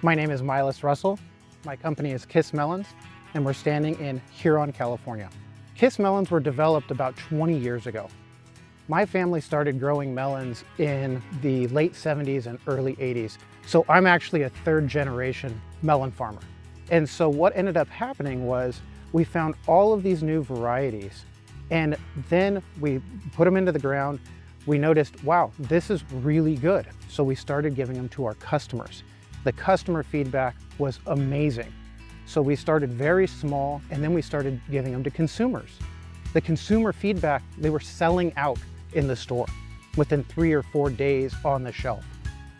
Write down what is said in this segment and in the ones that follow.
My name is Miles Russell. My company is Kiss Melons, and we're standing in Huron, California. Kiss Melons were developed about 20 years ago. My family started growing melons in the late 70s and early 80s, so I'm actually a third generation melon farmer. And so what ended up happening was we found all of these new varieties, and then we put them into the ground. We noticed, wow, this is really good. So we started giving them to our customers. The customer feedback was amazing. So we started very small, and then we started giving them to consumers. The consumer feedback, they were selling out in the store within 3 or 4 days on the shelf.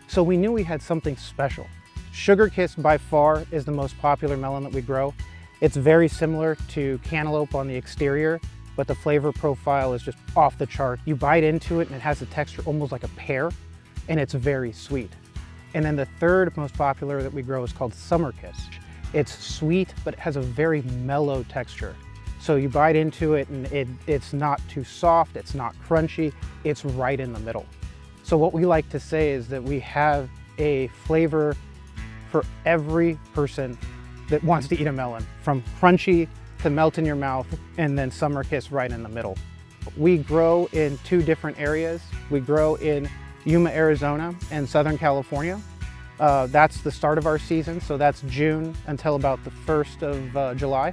So we knew we had something special. Sugar Kiss by far is the most popular melon that we grow. It's very similar to cantaloupe on the exterior, but the flavor profile is just off the chart. You bite into it and it has a texture almost like a pear, and it's very sweet. And then the third most popular that we grow is called Summer Kiss. It's sweet, but it has a very mellow texture. So you bite into it and it's not too soft, it's not crunchy, it's right in the middle. So what we like to say is that we have a flavor for every person that wants to eat a melon, from crunchy to melt in your mouth, and then Summer Kiss right in the middle. We grow in 2 different areas. We grow in Yuma, Arizona and Southern California. That's the start of our season, so that's June until about the 1st of July.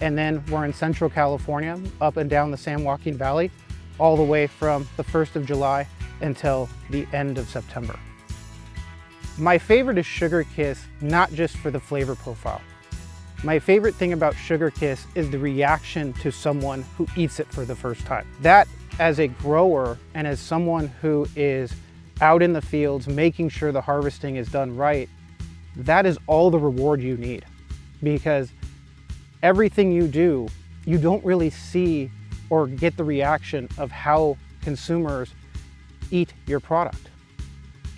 And then we're in Central California, up and down the San Joaquin Valley, all the way from the 1st of July until the end of September. My favorite is Sugar Kiss, not just for the flavor profile. My favorite thing about Sugar Kiss is the reaction to someone who eats it for the first time. That, as a grower and as someone who is out in the fields making sure the harvesting is done right, that is all the reward you need. Because everything you do, you don't really see or get the reaction of how consumers eat your product.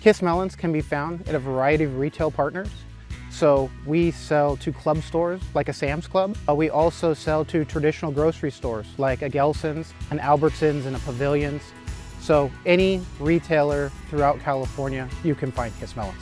Kiss Melons can be found at a variety of retail partners. So we sell to club stores like a Sam's Club. We also sell to traditional grocery stores like a Gelson's, an Albertsons, and a Pavilions. So any retailer throughout California, you can find Kiss Melons.